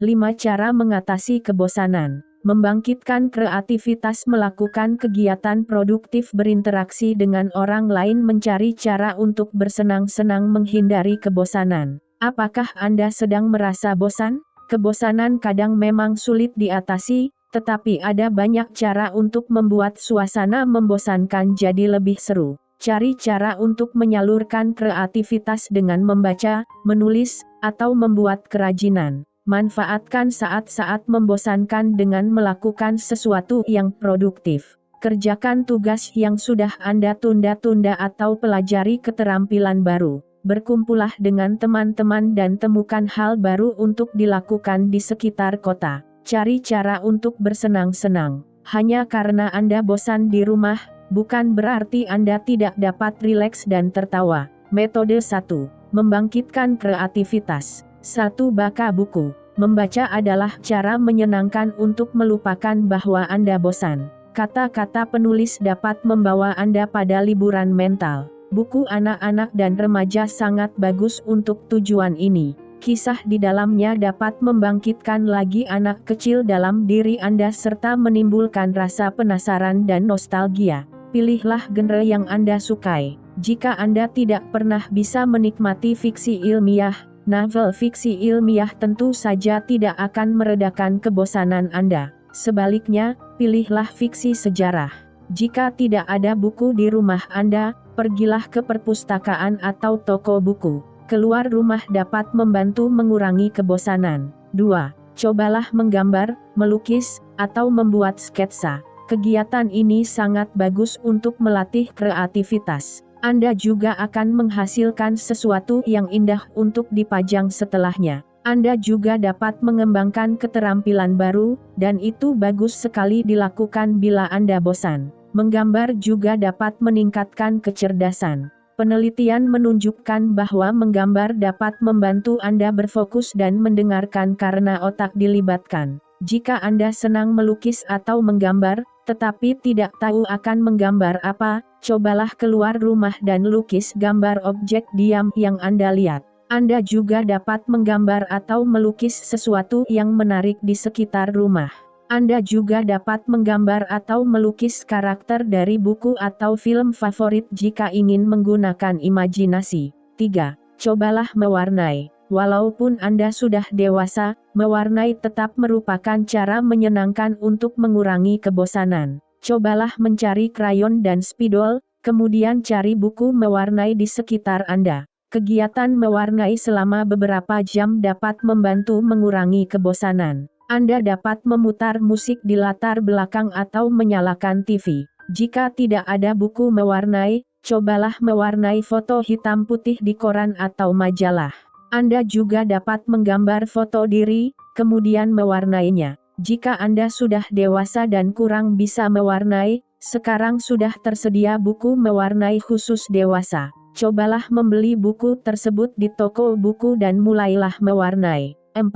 5 cara mengatasi kebosanan. Membangkitkan kreativitas, melakukan kegiatan produktif, berinteraksi dengan orang lain, mencari cara untuk bersenang-senang, menghindari kebosanan. Apakah Anda sedang merasa bosan? Kebosanan kadang memang sulit diatasi, tetapi ada banyak cara untuk membuat suasana membosankan jadi lebih seru. Cari cara untuk menyalurkan kreativitas dengan membaca, menulis, atau membuat kerajinan. Manfaatkan saat-saat membosankan dengan melakukan sesuatu yang produktif. Kerjakan tugas yang sudah Anda tunda-tunda atau pelajari keterampilan baru. Berkumpullah dengan teman-teman dan temukan hal baru untuk dilakukan di sekitar kota. Cari cara untuk bersenang-senang. Hanya karena Anda bosan di rumah, bukan berarti Anda tidak dapat rileks dan tertawa. Metode 1. Membangkitkan kreativitas. 1. Baca buku. Membaca adalah cara menyenangkan untuk melupakan bahwa Anda bosan. Kata-kata penulis dapat membawa Anda pada liburan mental. Buku anak-anak dan remaja sangat bagus untuk tujuan ini. Kisah di dalamnya dapat membangkitkan lagi anak kecil dalam diri Anda serta menimbulkan rasa penasaran dan nostalgia. Pilihlah genre yang Anda sukai. Jika Anda tidak pernah bisa menikmati fiksi ilmiah, novel fiksi ilmiah tentu saja tidak akan meredakan kebosanan Anda. Sebaliknya, pilihlah fiksi sejarah. Jika tidak ada buku di rumah Anda, pergilah ke perpustakaan atau toko buku. Keluar rumah dapat membantu mengurangi kebosanan. 2. Cobalah menggambar, melukis, atau membuat sketsa. Kegiatan ini sangat bagus untuk melatih kreativitas. Anda juga akan menghasilkan sesuatu yang indah untuk dipajang setelahnya. Anda juga dapat mengembangkan keterampilan baru, dan itu bagus sekali dilakukan bila Anda bosan. Menggambar juga dapat meningkatkan kecerdasan. Penelitian menunjukkan bahwa menggambar dapat membantu Anda berfokus dan mendengarkan karena otak dilibatkan. Jika Anda senang melukis atau menggambar, tetapi tidak tahu akan menggambar apa, cobalah keluar rumah dan lukis gambar objek diam yang Anda lihat. Anda juga dapat menggambar atau melukis sesuatu yang menarik di sekitar rumah. Anda juga dapat menggambar atau melukis karakter dari buku atau film favorit jika ingin menggunakan imajinasi. 3. Cobalah mewarnai. Walaupun Anda sudah dewasa, mewarnai tetap merupakan cara menyenangkan untuk mengurangi kebosanan. Cobalah mencari krayon dan spidol, kemudian cari buku mewarnai di sekitar Anda. Kegiatan mewarnai selama beberapa jam dapat membantu mengurangi kebosanan. Anda dapat memutar musik di latar belakang atau menyalakan TV. Jika tidak ada buku mewarnai, cobalah mewarnai foto hitam putih di koran atau majalah. Anda juga dapat menggambar foto diri, kemudian mewarnainya. Jika Anda sudah dewasa dan kurang bisa mewarnai, sekarang sudah tersedia buku mewarnai khusus dewasa. Cobalah membeli buku tersebut di toko buku dan mulailah mewarnai. 4.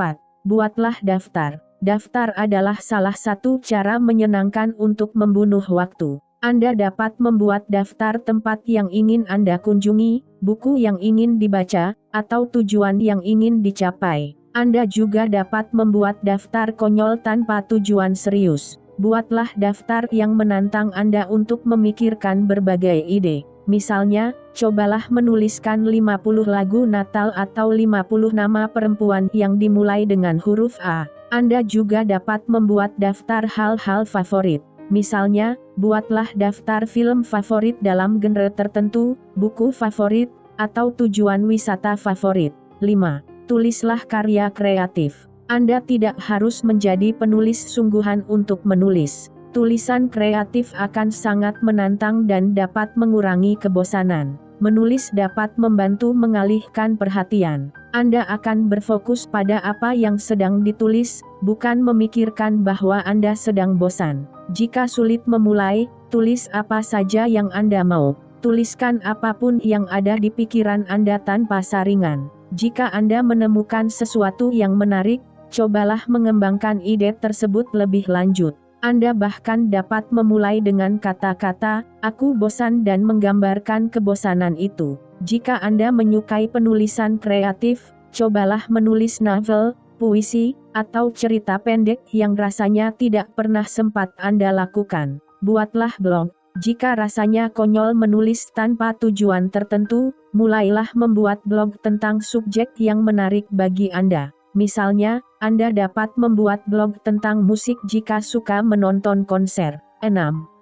Buatlah daftar. Daftar adalah salah satu cara menyenangkan untuk membunuh waktu. Anda dapat membuat daftar tempat yang ingin Anda kunjungi, buku yang ingin dibaca, atau tujuan yang ingin dicapai. Anda juga dapat membuat daftar konyol tanpa tujuan serius. Buatlah daftar yang menantang Anda untuk memikirkan berbagai ide. Misalnya, cobalah menuliskan 50 lagu Natal atau 50 nama perempuan yang dimulai dengan huruf A. Anda juga dapat membuat daftar hal-hal favorit. Misalnya, buatlah daftar film favorit dalam genre tertentu, buku favorit, atau tujuan wisata favorit. 5. Tulislah karya kreatif. Anda tidak harus menjadi penulis sungguhan untuk menulis. Tulisan kreatif akan sangat menantang dan dapat mengurangi kebosanan. Menulis dapat membantu mengalihkan perhatian. Anda akan berfokus pada apa yang sedang ditulis, bukan memikirkan bahwa Anda sedang bosan. Jika sulit memulai, tulis apa saja yang Anda mau. Tuliskan apapun yang ada di pikiran Anda tanpa saringan. Jika Anda menemukan sesuatu yang menarik, cobalah mengembangkan ide tersebut lebih lanjut. Anda bahkan dapat memulai dengan kata-kata, "Aku bosan," dan menggambarkan kebosanan itu. Jika Anda menyukai penulisan kreatif, cobalah menulis novel, puisi, atau cerita pendek yang rasanya tidak pernah sempat Anda lakukan. Buatlah blog. Jika rasanya konyol menulis tanpa tujuan tertentu, mulailah membuat blog tentang subjek yang menarik bagi Anda. Misalnya, Anda dapat membuat blog tentang musik jika suka menonton konser. 6.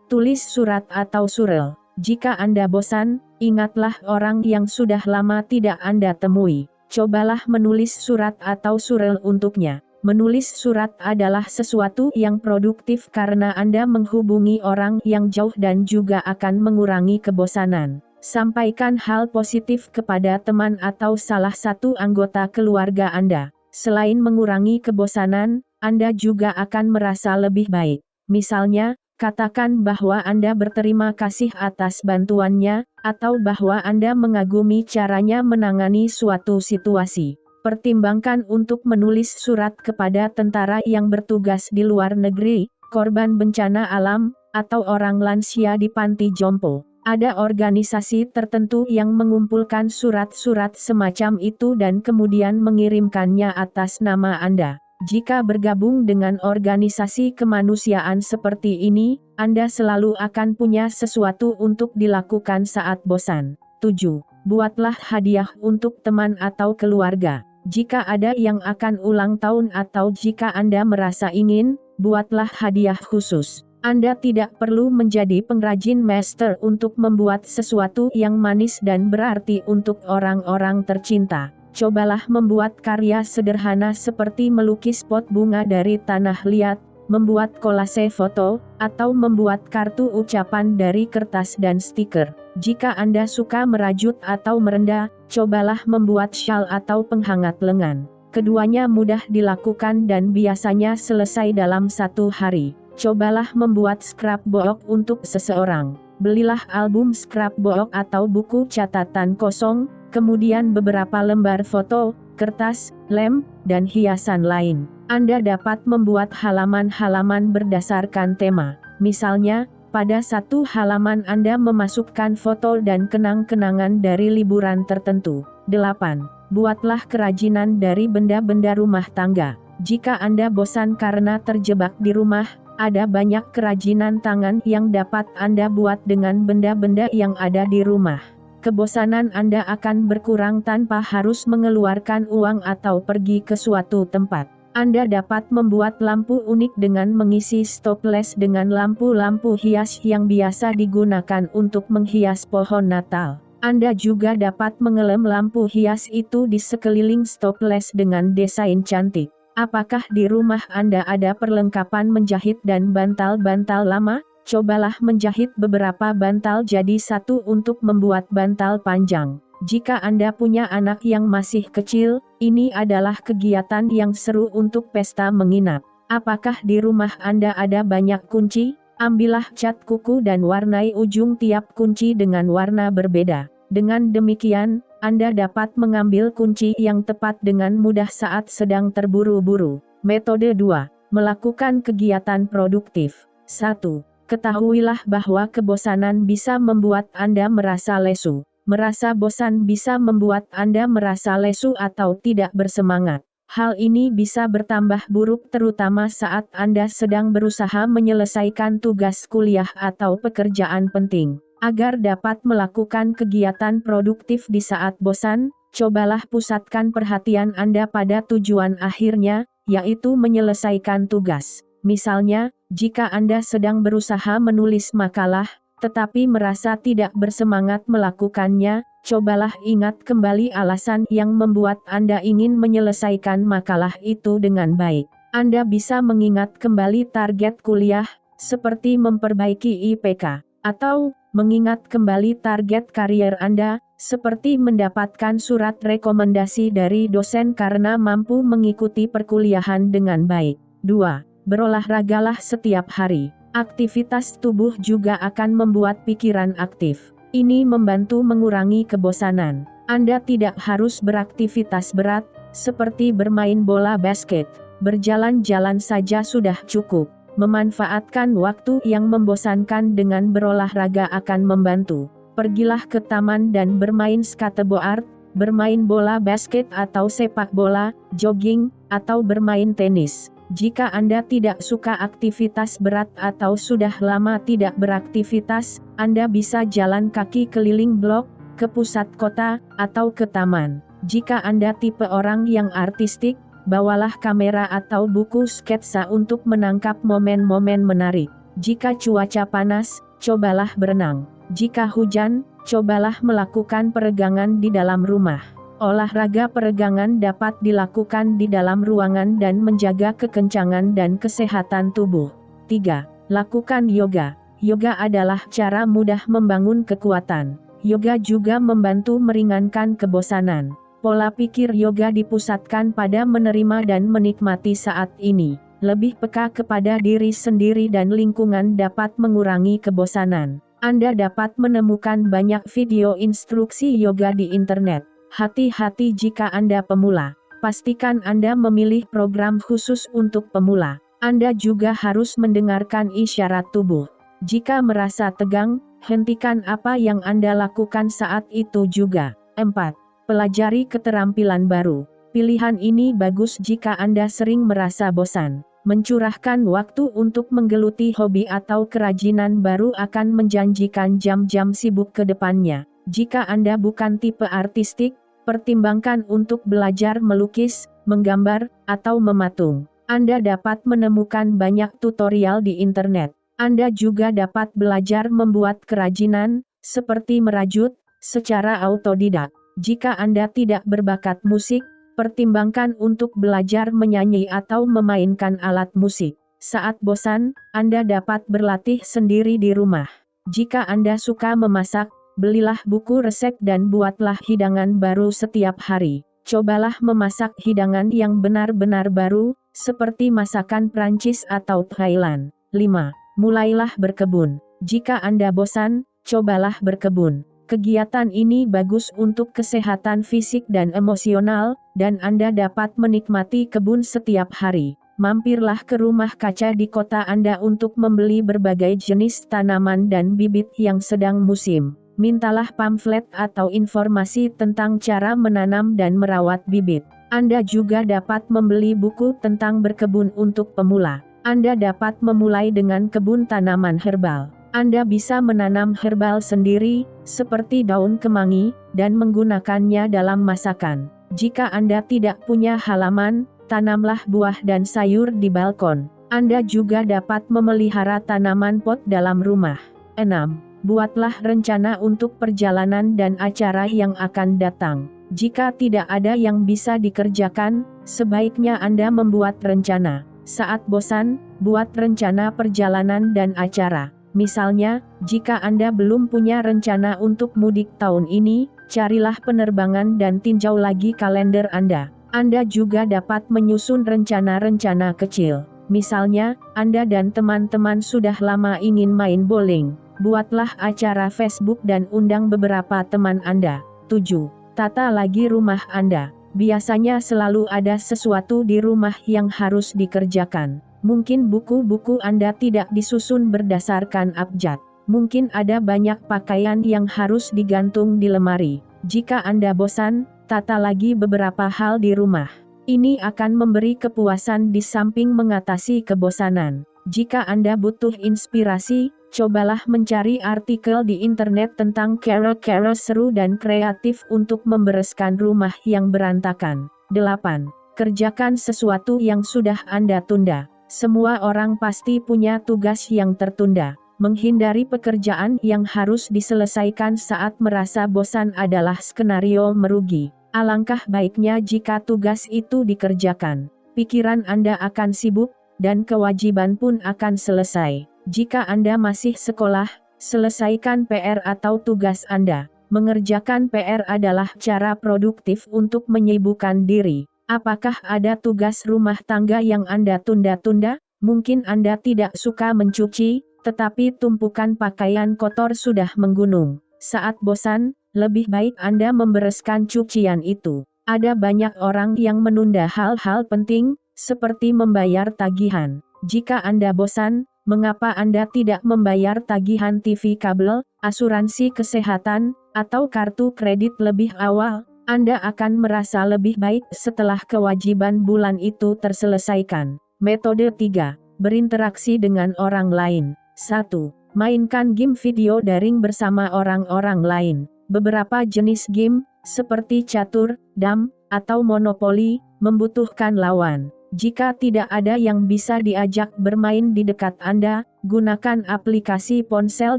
Tulis surat atau surel. Jika Anda bosan, ingatlah orang yang sudah lama tidak Anda temui. Cobalah menulis surat atau surel untuknya. Menulis surat adalah sesuatu yang produktif karena Anda menghubungi orang yang jauh dan juga akan mengurangi kebosanan. Sampaikan hal positif kepada teman atau salah satu anggota keluarga Anda. Selain mengurangi kebosanan, Anda juga akan merasa lebih baik. Misalnya, katakan bahwa Anda berterima kasih atas bantuannya, atau bahwa Anda mengagumi caranya menangani suatu situasi. Pertimbangkan untuk menulis surat kepada tentara yang bertugas di luar negeri, korban bencana alam, atau orang lansia di panti jompo. Ada organisasi tertentu yang mengumpulkan surat-surat semacam itu dan kemudian mengirimkannya atas nama Anda. Jika bergabung dengan organisasi kemanusiaan seperti ini, Anda selalu akan punya sesuatu untuk dilakukan saat bosan. 7. Buatlah hadiah untuk teman atau keluarga. Jika ada yang akan ulang tahun atau jika Anda merasa ingin, buatlah hadiah khusus. Anda tidak perlu menjadi pengrajin master untuk membuat sesuatu yang manis dan berarti untuk orang-orang tercinta. Cobalah membuat karya sederhana seperti melukis pot bunga dari tanah liat, membuat kolase foto, atau membuat kartu ucapan dari kertas dan stiker. Jika Anda suka merajut atau merendah, cobalah membuat syal atau penghangat lengan. Keduanya mudah dilakukan dan biasanya selesai dalam 1 hari. Cobalah membuat scrapbook untuk seseorang. Belilah album scrapbook atau buku catatan kosong, kemudian beberapa lembar foto, kertas, lem, dan hiasan lain. Anda dapat membuat halaman-halaman berdasarkan tema. Misalnya, pada satu halaman Anda memasukkan foto dan kenang-kenangan dari liburan tertentu. 8. Buatlah kerajinan dari benda-benda rumah tangga. Jika Anda bosan karena terjebak di rumah, ada banyak kerajinan tangan yang dapat Anda buat dengan benda-benda yang ada di rumah. Kebosanan Anda akan berkurang tanpa harus mengeluarkan uang atau pergi ke suatu tempat. Anda dapat membuat lampu unik dengan mengisi stoples dengan lampu-lampu hias yang biasa digunakan untuk menghias pohon Natal. Anda juga dapat mengelem lampu hias itu di sekeliling stoples dengan desain cantik. Apakah di rumah Anda ada perlengkapan menjahit dan bantal-bantal lama? Cobalah menjahit beberapa bantal jadi satu untuk membuat bantal panjang. Jika Anda punya anak yang masih kecil, ini adalah kegiatan yang seru untuk pesta menginap. Apakah di rumah Anda ada banyak kunci? Ambillah cat kuku dan warnai ujung tiap kunci dengan warna berbeda. Dengan demikian, Anda dapat mengambil kunci yang tepat dengan mudah saat sedang terburu-buru. Metode 2. Melakukan kegiatan produktif. 1. Ketahuilah bahwa kebosanan bisa membuat Anda merasa lesu. Merasa bosan bisa membuat Anda merasa lesu atau tidak bersemangat. Hal ini bisa bertambah buruk terutama saat Anda sedang berusaha menyelesaikan tugas kuliah atau pekerjaan penting. Agar dapat melakukan kegiatan produktif di saat bosan, cobalah pusatkan perhatian Anda pada tujuan akhirnya, yaitu menyelesaikan tugas. Misalnya, jika Anda sedang berusaha menulis makalah, tetapi merasa tidak bersemangat melakukannya, cobalah ingat kembali alasan yang membuat Anda ingin menyelesaikan makalah itu dengan baik. Anda bisa mengingat kembali target kuliah, seperti memperbaiki IPK, atau mengingat kembali target karier Anda, seperti mendapatkan surat rekomendasi dari dosen karena mampu mengikuti perkuliahan dengan baik. 2. Berolahragalah setiap hari. Aktivitas tubuh juga akan membuat pikiran aktif. Ini membantu mengurangi kebosanan. Anda tidak harus beraktivitas berat, seperti bermain bola basket. Berjalan-jalan saja sudah cukup. Memanfaatkan waktu yang membosankan dengan berolahraga akan membantu. Pergilah ke taman dan bermain skateboard, bermain bola basket atau sepak bola, jogging, atau bermain tenis. Jika Anda tidak suka aktivitas berat atau sudah lama tidak beraktivitas, Anda bisa jalan kaki keliling blok, ke pusat kota, atau ke taman. Jika Anda tipe orang yang artistik, bawalah kamera atau buku sketsa untuk menangkap momen-momen menarik. Jika cuaca panas, cobalah berenang. Jika hujan, cobalah melakukan peregangan di dalam rumah. Olahraga peregangan dapat dilakukan di dalam ruangan dan menjaga kekencangan dan kesehatan tubuh. 3. Lakukan yoga. Yoga adalah cara mudah membangun kekuatan. Yoga juga membantu meringankan kebosanan. Pola pikir yoga dipusatkan pada menerima dan menikmati saat ini. Lebih peka kepada diri sendiri dan lingkungan dapat mengurangi kebosanan. Anda dapat menemukan banyak video instruksi yoga di internet. Hati-hati jika Anda pemula. Pastikan Anda memilih program khusus untuk pemula. Anda juga harus mendengarkan isyarat tubuh. Jika merasa tegang, hentikan apa yang Anda lakukan saat itu juga. 4. Pelajari keterampilan baru. Pilihan ini bagus jika Anda sering merasa bosan. Mencurahkan waktu untuk menggeluti hobi atau kerajinan baru akan menjanjikan jam-jam sibuk ke depannya. Jika Anda bukan tipe artistik, pertimbangkan untuk belajar melukis, menggambar, atau mematung. Anda dapat menemukan banyak tutorial di internet. Anda juga dapat belajar membuat kerajinan, seperti merajut, secara autodidak. Jika Anda tidak berbakat musik, pertimbangkan untuk belajar menyanyi atau memainkan alat musik. Saat bosan, Anda dapat berlatih sendiri di rumah. Jika Anda suka memasak, belilah buku resep dan buatlah hidangan baru setiap hari. Cobalah memasak hidangan yang benar-benar baru, seperti masakan Prancis atau Thailand. 5. Mulailah berkebun. Jika Anda bosan, cobalah berkebun. Kegiatan ini bagus untuk kesehatan fisik dan emosional, dan Anda dapat menikmati kebun setiap hari. Mampirlah ke rumah kaca di kota Anda untuk membeli berbagai jenis tanaman dan bibit yang sedang musim. Mintalah pamflet atau informasi tentang cara menanam dan merawat bibit. Anda juga dapat membeli buku tentang berkebun untuk pemula. Anda dapat memulai dengan kebun tanaman herbal. Anda bisa menanam herbal sendiri, seperti daun kemangi, dan menggunakannya dalam masakan. Jika Anda tidak punya halaman, tanamlah buah dan sayur di balkon. Anda juga dapat memelihara tanaman pot dalam rumah. 6. Buatlah rencana untuk perjalanan dan acara yang akan datang. Jika tidak ada yang bisa dikerjakan, sebaiknya Anda membuat rencana. Saat bosan, buat rencana perjalanan dan acara. Misalnya, jika Anda belum punya rencana untuk mudik tahun ini, carilah penerbangan dan tinjau lagi kalender Anda. Anda juga dapat menyusun rencana-rencana kecil. Misalnya, Anda dan teman-teman sudah lama ingin main bowling. Buatlah acara Facebook dan undang beberapa teman Anda. 7. Tata lagi rumah Anda. Biasanya selalu ada sesuatu di rumah yang harus dikerjakan. Mungkin buku-buku Anda tidak disusun berdasarkan abjad. Mungkin ada banyak pakaian yang harus digantung di lemari. Jika Anda bosan, tata lagi beberapa hal di rumah. Ini akan memberi kepuasan di samping mengatasi kebosanan. Jika Anda butuh inspirasi, cobalah mencari artikel di internet tentang cara-cara seru dan kreatif untuk membereskan rumah yang berantakan. 8. Kerjakan sesuatu yang sudah Anda tunda. Semua orang pasti punya tugas yang tertunda. Menghindari pekerjaan yang harus diselesaikan saat merasa bosan adalah skenario merugi. Alangkah baiknya jika tugas itu dikerjakan. Pikiran Anda akan sibuk, dan kewajiban pun akan selesai. Jika Anda masih sekolah, selesaikan PR atau tugas Anda. Mengerjakan PR adalah cara produktif untuk menyibukkan diri. Apakah ada tugas rumah tangga yang Anda tunda-tunda? Mungkin Anda tidak suka mencuci, tetapi tumpukan pakaian kotor sudah menggunung. Saat bosan, lebih baik Anda membereskan cucian itu. Ada banyak orang yang menunda hal-hal penting, seperti membayar tagihan. Jika Anda bosan, mengapa Anda tidak membayar tagihan TV kabel, asuransi kesehatan, atau kartu kredit lebih awal? Anda akan merasa lebih baik setelah kewajiban bulan itu terselesaikan. Metode 3. Berinteraksi dengan orang lain. 1. Mainkan game video daring bersama orang-orang lain. Beberapa jenis game, seperti catur, dam, atau monopoli, membutuhkan lawan. Jika tidak ada yang bisa diajak bermain di dekat Anda, gunakan aplikasi ponsel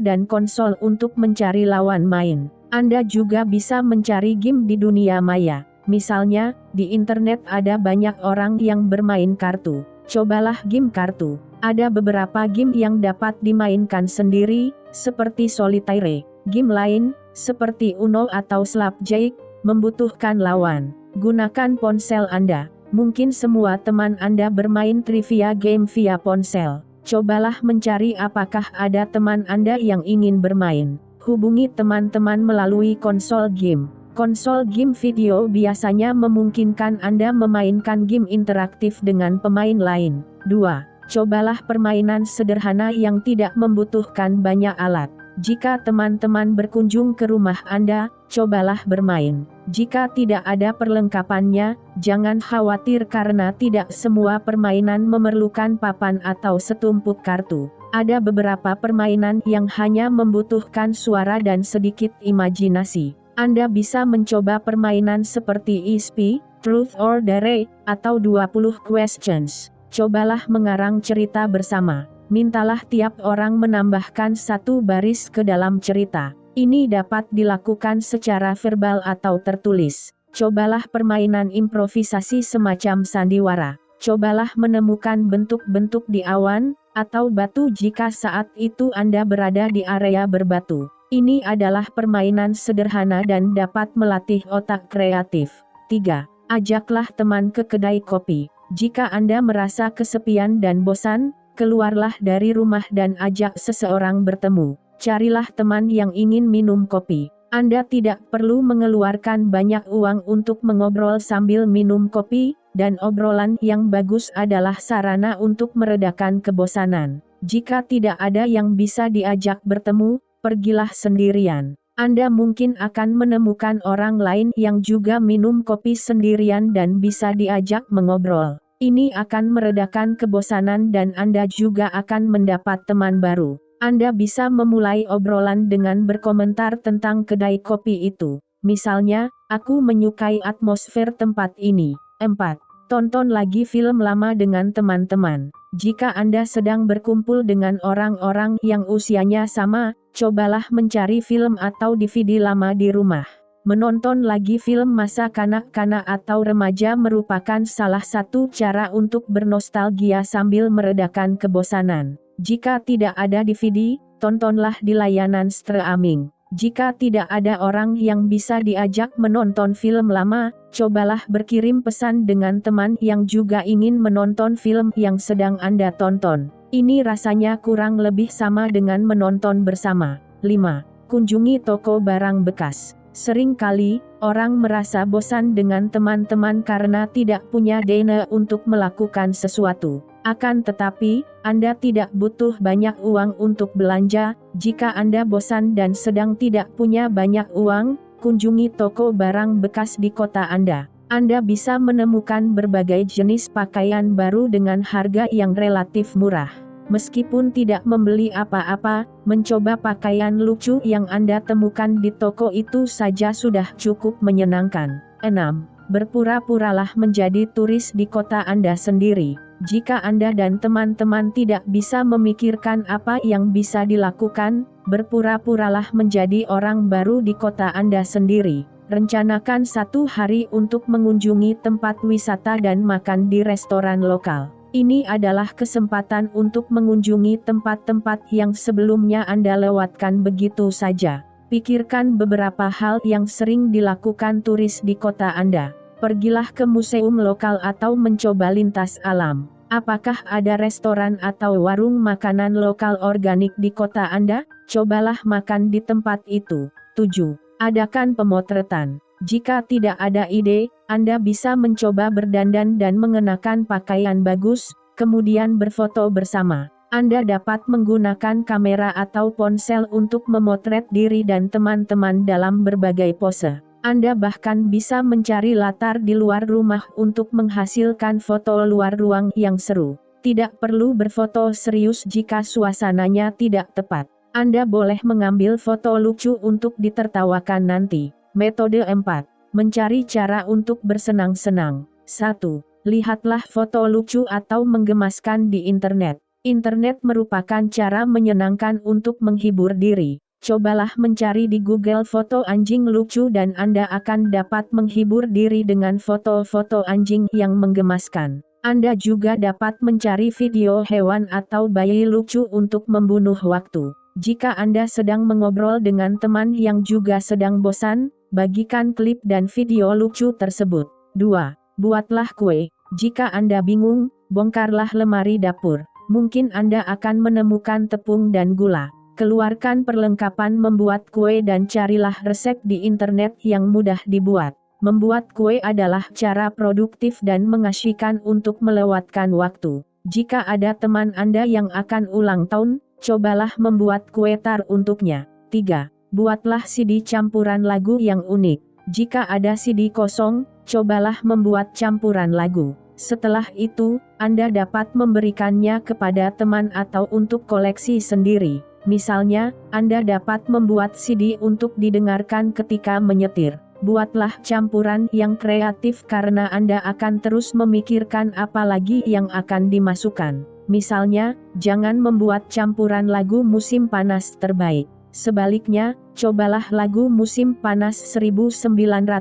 dan konsol untuk mencari lawan main. Anda juga bisa mencari game di dunia maya. Misalnya, di internet ada banyak orang yang bermain kartu. Cobalah game kartu. Ada beberapa game yang dapat dimainkan sendiri, seperti solitaire. Game lain, seperti Uno atau Slapjack, membutuhkan lawan. Gunakan ponsel Anda. Mungkin semua teman Anda bermain trivia game via ponsel. Cobalah mencari apakah ada teman Anda yang ingin bermain. Hubungi teman-teman melalui konsol game. Konsol game video biasanya memungkinkan Anda memainkan game interaktif dengan pemain lain. 2. Cobalah permainan sederhana yang tidak membutuhkan banyak alat. Jika teman-teman berkunjung ke rumah Anda, cobalah bermain. Jika tidak ada perlengkapannya, jangan khawatir karena tidak semua permainan memerlukan papan atau setumpuk kartu. Ada beberapa permainan yang hanya membutuhkan suara dan sedikit imajinasi. Anda bisa mencoba permainan seperti ISP, Truth or Dare, atau 20 Questions. Cobalah mengarang cerita bersama. Mintalah tiap orang menambahkan satu baris ke dalam cerita. Ini dapat dilakukan secara verbal atau tertulis. Cobalah permainan improvisasi semacam sandiwara. Cobalah menemukan bentuk-bentuk di awan atau batu jika saat itu Anda berada di area berbatu. Ini adalah permainan sederhana dan dapat melatih otak kreatif. 3. Ajaklah teman ke kedai kopi. Jika Anda merasa kesepian dan bosan, keluarlah dari rumah dan ajak seseorang bertemu. Carilah teman yang ingin minum kopi. Anda tidak perlu mengeluarkan banyak uang untuk mengobrol sambil minum kopi, dan obrolan yang bagus adalah sarana untuk meredakan kebosanan. Jika tidak ada yang bisa diajak bertemu, pergilah sendirian. Anda mungkin akan menemukan orang lain yang juga minum kopi sendirian dan bisa diajak mengobrol. Ini akan meredakan kebosanan dan Anda juga akan mendapat teman baru. Anda bisa memulai obrolan dengan berkomentar tentang kedai kopi itu. Misalnya, aku menyukai atmosfer tempat ini. 4. Tonton lagi film lama dengan teman-teman. Jika Anda sedang berkumpul dengan orang-orang yang usianya sama, cobalah mencari film atau DVD lama di rumah. Menonton lagi film masa kanak-kanak atau remaja merupakan salah satu cara untuk bernostalgia sambil meredakan kebosanan. Jika tidak ada DVD, tontonlah di layanan streaming. Jika tidak ada orang yang bisa diajak menonton film lama, cobalah berkirim pesan dengan teman yang juga ingin menonton film yang sedang Anda tonton. Ini rasanya kurang lebih sama dengan menonton bersama. 5. Kunjungi toko barang bekas. Sering kali, orang merasa bosan dengan teman-teman karena tidak punya dana untuk melakukan sesuatu. Akan tetapi, Anda tidak butuh banyak uang untuk belanja. Jika Anda bosan dan sedang tidak punya banyak uang, kunjungi toko barang bekas di kota Anda. Anda bisa menemukan berbagai jenis pakaian baru dengan harga yang relatif murah. Meskipun tidak membeli apa-apa, mencoba pakaian lucu yang Anda temukan di toko itu saja sudah cukup menyenangkan. 6. Berpura-puralah menjadi turis di kota Anda sendiri. Jika Anda dan teman-teman tidak bisa memikirkan apa yang bisa dilakukan, berpura-puralah menjadi orang baru di kota Anda sendiri. Rencanakan satu hari untuk mengunjungi tempat wisata dan makan di restoran lokal. Ini adalah kesempatan untuk mengunjungi tempat-tempat yang sebelumnya Anda lewatkan begitu saja. Pikirkan beberapa hal yang sering dilakukan turis di kota Anda. Pergilah ke museum lokal atau mencoba lintas alam. Apakah ada restoran atau warung makanan lokal organik di kota Anda? Cobalah makan di tempat itu. 7. Adakan pemotretan. Jika tidak ada ide, Anda bisa mencoba berdandan dan mengenakan pakaian bagus, kemudian berfoto bersama. Anda dapat menggunakan kamera atau ponsel untuk memotret diri dan teman-teman dalam berbagai pose. Anda bahkan bisa mencari latar di luar rumah untuk menghasilkan foto luar ruang yang seru. Tidak perlu berfoto serius jika suasananya tidak tepat. Anda boleh mengambil foto lucu untuk ditertawakan nanti. Metode 4. Mencari cara untuk bersenang-senang. 1. Lihatlah foto lucu atau menggemaskan di internet. Internet merupakan cara menyenangkan untuk menghibur diri. Cobalah mencari di Google foto anjing lucu dan Anda akan dapat menghibur diri dengan foto-foto anjing yang menggemaskan. Anda juga dapat mencari video hewan atau bayi lucu untuk membunuh waktu. Jika Anda sedang mengobrol dengan teman yang juga sedang bosan, bagikan klip dan video lucu tersebut. 2. Buatlah kue. Jika Anda bingung, bongkarlah lemari dapur. Mungkin Anda akan menemukan tepung dan gula. Keluarkan perlengkapan membuat kue dan carilah resep di internet yang mudah dibuat. Membuat kue adalah cara produktif dan mengasyikkan untuk melewatkan waktu. Jika ada teman Anda yang akan ulang tahun, cobalah membuat kue tar untuknya. 3. Buatlah CD campuran lagu yang unik. Jika ada CD kosong, cobalah membuat campuran lagu. Setelah itu, Anda dapat memberikannya kepada teman atau untuk koleksi sendiri. Misalnya, Anda dapat membuat CD untuk didengarkan ketika menyetir. Buatlah campuran yang kreatif karena Anda akan terus memikirkan apa lagi yang akan dimasukkan. Misalnya, jangan membuat campuran lagu musim panas terbaik. Sebaliknya, cobalah lagu musim panas 1997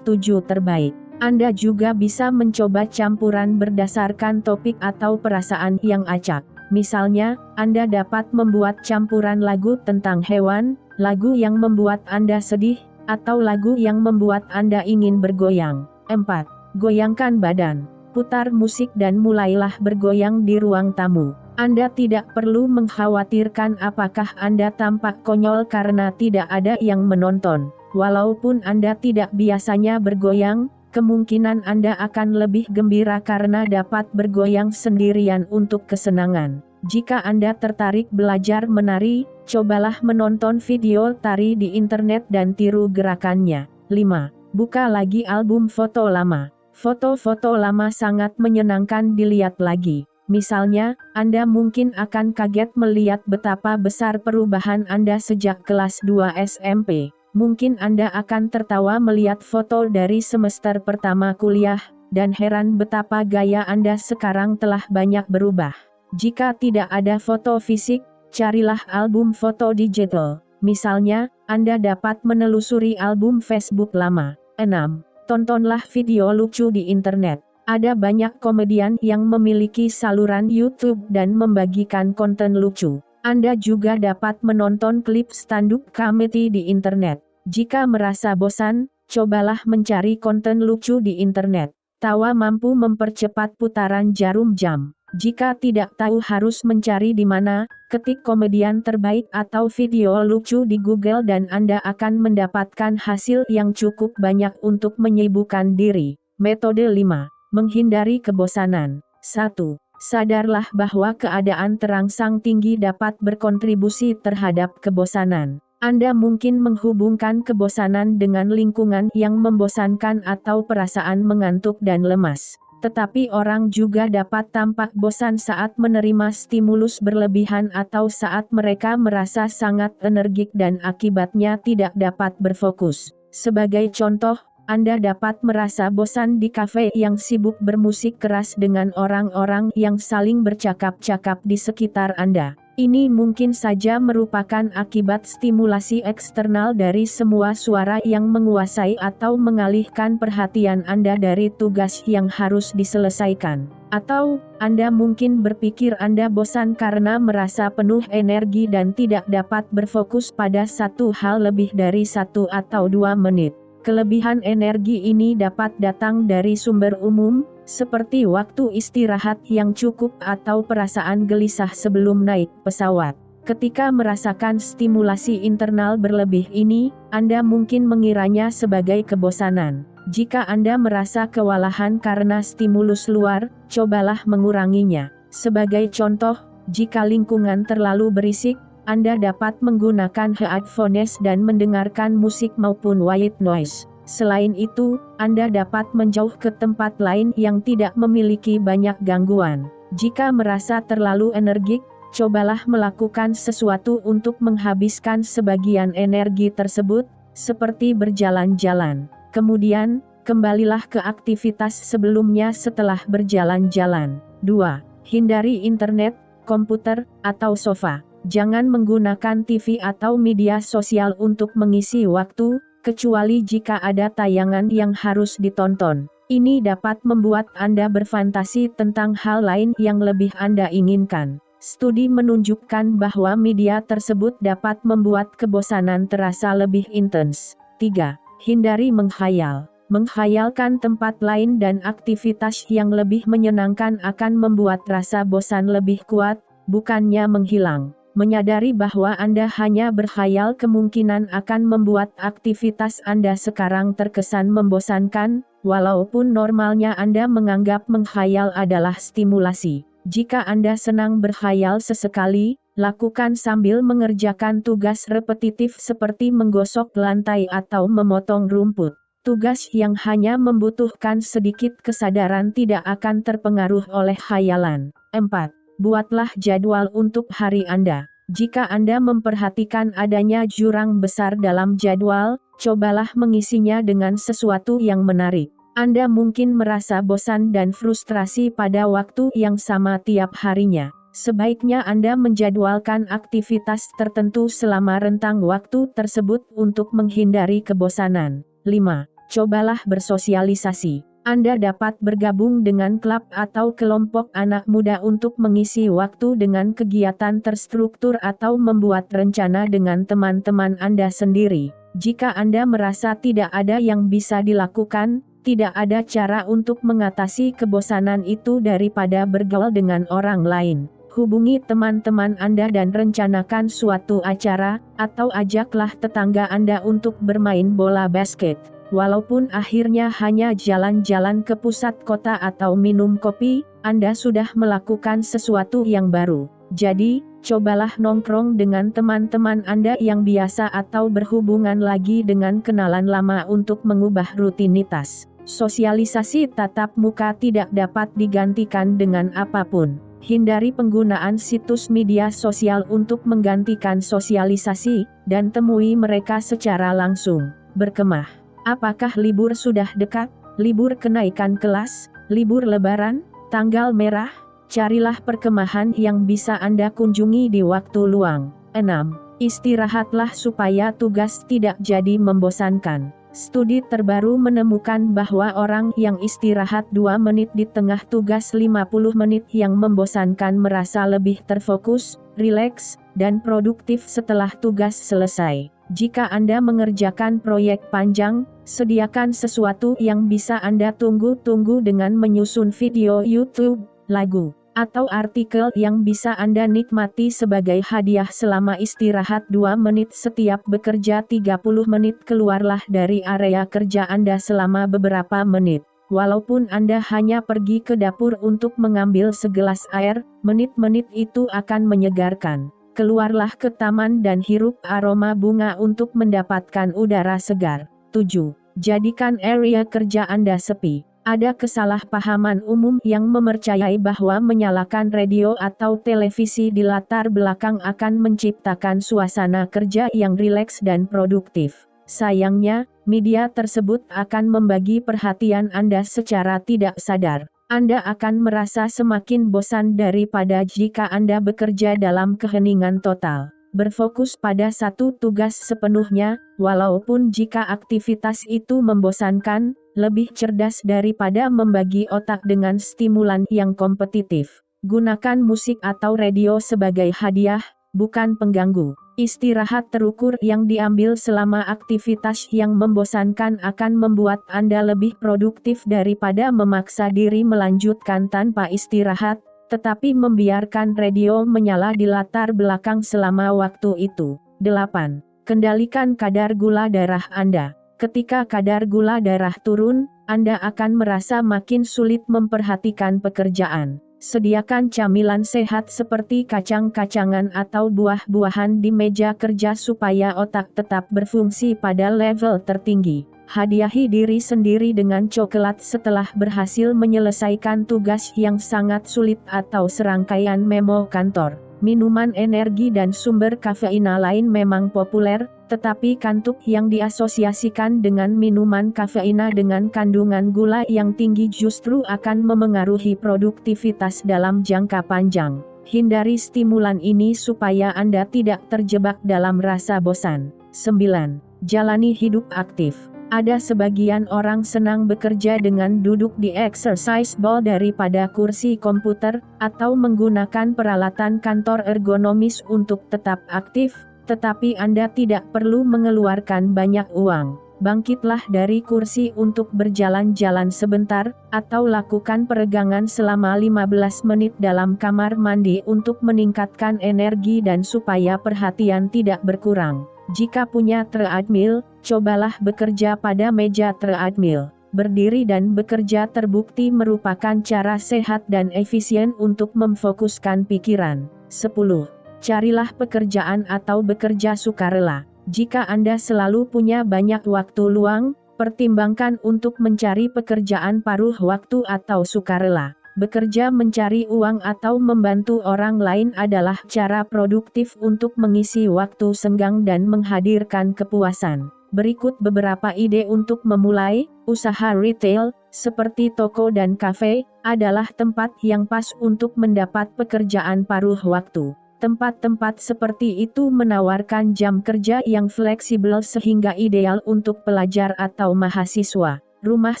terbaik. Anda juga bisa mencoba campuran berdasarkan topik atau perasaan yang acak. Misalnya, Anda dapat membuat campuran lagu tentang hewan, lagu yang membuat Anda sedih, atau lagu yang membuat Anda ingin bergoyang. 4. Goyangkan badan. Putar musik dan mulailah bergoyang di ruang tamu. Anda tidak perlu mengkhawatirkan apakah Anda tampak konyol karena tidak ada yang menonton. Walaupun Anda tidak biasanya bergoyang, kemungkinan Anda akan lebih gembira karena dapat bergoyang sendirian untuk kesenangan. Jika Anda tertarik belajar menari, cobalah menonton video tari di internet dan tiru gerakannya. 5. Buka lagi album foto lama. Foto-foto lama sangat menyenangkan dilihat lagi. Misalnya, Anda mungkin akan kaget melihat betapa besar perubahan Anda sejak kelas 2 SMP. Mungkin Anda akan tertawa melihat foto dari semester pertama kuliah, dan heran betapa gaya Anda sekarang telah banyak berubah. Jika tidak ada foto fisik, carilah album foto digital. Misalnya, Anda dapat menelusuri album Facebook lama. 6. Tontonlah video lucu di internet. Ada banyak komedian yang memiliki saluran YouTube dan membagikan konten lucu. Anda juga dapat menonton klip stand-up comedy di internet. Jika merasa bosan, cobalah mencari konten lucu di internet. Tawa mampu mempercepat putaran jarum jam. Jika tidak tahu harus mencari di mana, ketik komedian terbaik atau video lucu di Google dan Anda akan mendapatkan hasil yang cukup banyak untuk menyibukkan diri. Metode 5. Menghindari kebosanan. 1. Sadarlah bahwa keadaan terangsang tinggi dapat berkontribusi terhadap kebosanan. Anda mungkin menghubungkan kebosanan dengan lingkungan yang membosankan atau perasaan mengantuk dan lemas. Tetapi orang juga dapat tampak bosan saat menerima stimulus berlebihan atau saat mereka merasa sangat energik dan akibatnya tidak dapat berfokus. Sebagai contoh, Anda dapat merasa bosan di kafe yang sibuk bermusik keras dengan orang-orang yang saling bercakap-cakap di sekitar Anda. Ini mungkin saja merupakan akibat stimulasi eksternal dari semua suara yang menguasai atau mengalihkan perhatian Anda dari tugas yang harus diselesaikan. Atau, Anda mungkin berpikir Anda bosan karena merasa penuh energi dan tidak dapat berfokus pada satu hal lebih dari 1 atau 2 menit. Kelebihan energi ini dapat datang dari sumber umum, seperti waktu istirahat yang cukup atau perasaan gelisah sebelum naik pesawat. Ketika merasakan stimulasi internal berlebih ini, Anda mungkin mengiranya sebagai kebosanan. Jika Anda merasa kewalahan karena stimulus luar, cobalah menguranginya. Sebagai contoh, jika lingkungan terlalu berisik, Anda dapat menggunakan headphones dan mendengarkan musik maupun white noise. Selain itu, Anda dapat menjauh ke tempat lain yang tidak memiliki banyak gangguan. Jika merasa terlalu energik, cobalah melakukan sesuatu untuk menghabiskan sebagian energi tersebut, seperti berjalan-jalan. Kemudian, kembalilah ke aktivitas sebelumnya setelah berjalan-jalan. 2. Hindari internet, komputer, atau sofa. Jangan menggunakan TV atau media sosial untuk mengisi waktu, kecuali jika ada tayangan yang harus ditonton. Ini dapat membuat Anda berfantasi tentang hal lain yang lebih Anda inginkan. Studi menunjukkan bahwa media tersebut dapat membuat kebosanan terasa lebih intens. 3. Hindari menghayal. Menghayalkan tempat lain dan aktivitas yang lebih menyenangkan akan membuat rasa bosan lebih kuat, bukannya menghilang. Menyadari bahwa Anda hanya berkhayal kemungkinan akan membuat aktivitas Anda sekarang terkesan membosankan, walaupun normalnya Anda menganggap menghayal adalah stimulasi. Jika Anda senang berkhayal sesekali, lakukan sambil mengerjakan tugas repetitif seperti menggosok lantai atau memotong rumput. Tugas yang hanya membutuhkan sedikit kesadaran tidak akan terpengaruh oleh khayalan. 4. Buatlah jadwal untuk hari Anda. Jika Anda memperhatikan adanya jurang besar dalam jadwal, cobalah mengisinya dengan sesuatu yang menarik. Anda mungkin merasa bosan dan frustrasi pada waktu yang sama tiap harinya. Sebaiknya Anda menjadwalkan aktivitas tertentu selama rentang waktu tersebut untuk menghindari kebosanan. 5. Cobalah bersosialisasi. Anda dapat bergabung dengan klub atau kelompok anak muda untuk mengisi waktu dengan kegiatan terstruktur atau membuat rencana dengan teman-teman Anda sendiri. Jika Anda merasa tidak ada yang bisa dilakukan, tidak ada cara untuk mengatasi kebosanan itu daripada bergaul dengan orang lain. Hubungi teman-teman Anda dan rencanakan suatu acara, atau ajaklah tetangga Anda untuk bermain bola basket. Walaupun akhirnya hanya jalan-jalan ke pusat kota atau minum kopi, Anda sudah melakukan sesuatu yang baru. Jadi, cobalah nongkrong dengan teman-teman Anda yang biasa atau berhubungan lagi dengan kenalan lama untuk mengubah rutinitas. Sosialisasi tatap muka tidak dapat digantikan dengan apapun. Hindari penggunaan situs media sosial untuk menggantikan sosialisasi, dan temui mereka secara langsung. Berkemah. Apakah libur sudah dekat? Libur kenaikan kelas? Libur lebaran? Tanggal merah? Carilah perkemahan yang bisa Anda kunjungi di waktu luang. 6. Istirahatlah supaya tugas tidak jadi membosankan. Studi terbaru menemukan bahwa orang yang istirahat 2 menit di tengah tugas 50 menit yang membosankan merasa lebih terfokus, rileks, dan produktif setelah tugas selesai. Jika Anda mengerjakan proyek panjang, sediakan sesuatu yang bisa Anda tunggu-tunggu dengan menyusun video YouTube, lagu, atau artikel yang bisa Anda nikmati sebagai hadiah selama istirahat 2 menit setiap bekerja 30 menit. Keluarlah dari area kerja Anda selama beberapa menit. Walaupun Anda hanya pergi ke dapur untuk mengambil segelas air, menit-menit itu akan menyegarkan. Keluarlah ke taman dan hirup aroma bunga untuk mendapatkan udara segar. 7. Jadikan area kerja Anda sepi. Ada kesalahpahaman umum yang mempercayai bahwa menyalakan radio atau televisi di latar belakang akan menciptakan suasana kerja yang rileks dan produktif. Sayangnya, media tersebut akan membagi perhatian Anda secara tidak sadar. Anda akan merasa semakin bosan daripada jika Anda bekerja dalam keheningan total. Berfokus pada satu tugas sepenuhnya, walaupun jika aktivitas itu membosankan, lebih cerdas daripada membagi otak dengan stimulan yang kompetitif. Gunakan musik atau radio sebagai hadiah, bukan pengganggu. Istirahat terukur yang diambil selama aktivitas yang membosankan akan membuat Anda lebih produktif daripada memaksa diri melanjutkan tanpa istirahat, tetapi membiarkan radio menyala di latar belakang selama waktu itu. 8. Kendalikan kadar gula darah Anda. Ketika kadar gula darah turun, Anda akan merasa makin sulit memperhatikan pekerjaan. Sediakan camilan sehat seperti kacang-kacangan atau buah-buahan di meja kerja supaya otak tetap berfungsi pada level tertinggi. Hadiahi diri sendiri dengan coklat setelah berhasil menyelesaikan tugas yang sangat sulit atau serangkaian memo kantor. Minuman energi dan sumber kafeina lain memang populer, tetapi kantuk yang diasosiasikan dengan minuman kafeina dengan kandungan gula yang tinggi justru akan memengaruhi produktivitas dalam jangka panjang. Hindari stimulan ini supaya Anda tidak terjebak dalam rasa bosan. 9. Jalani hidup aktif. Ada sebagian orang senang bekerja dengan duduk di exercise ball daripada kursi komputer, atau menggunakan peralatan kantor ergonomis untuk tetap aktif, tetapi Anda tidak perlu mengeluarkan banyak uang. Bangkitlah dari kursi untuk berjalan-jalan sebentar, atau lakukan peregangan selama 15 menit dalam kamar mandi untuk meningkatkan energi dan supaya perhatian tidak berkurang. Jika punya treadmill, cobalah bekerja pada meja treadmill. Berdiri dan bekerja terbukti merupakan cara sehat dan efisien untuk memfokuskan pikiran. 10. Carilah pekerjaan atau bekerja sukarela. Jika Anda selalu punya banyak waktu luang, pertimbangkan untuk mencari pekerjaan paruh waktu atau sukarela. Bekerja mencari uang atau membantu orang lain adalah cara produktif untuk mengisi waktu senggang dan menghadirkan kepuasan. Berikut beberapa ide untuk memulai usaha retail, seperti toko dan kafe, adalah tempat yang pas untuk mendapat pekerjaan paruh waktu. Tempat-tempat seperti itu menawarkan jam kerja yang fleksibel sehingga ideal untuk pelajar atau mahasiswa. Rumah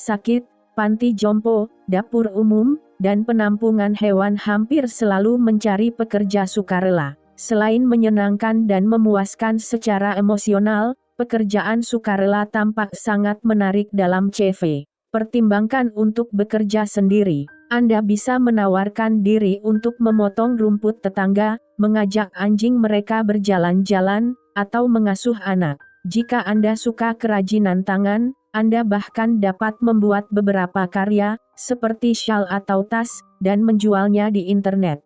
sakit, panti jompo, dapur umum, dan penampungan hewan hampir selalu mencari pekerja sukarela. Selain menyenangkan dan memuaskan secara emosional, pekerjaan sukarela tampak sangat menarik dalam CV. Pertimbangkan untuk bekerja sendiri. Anda bisa menawarkan diri untuk memotong rumput tetangga, mengajak anjing mereka berjalan-jalan, atau mengasuh anak. Jika Anda suka kerajinan tangan, Anda bahkan dapat membuat beberapa karya, seperti syal atau tas, dan menjualnya di internet.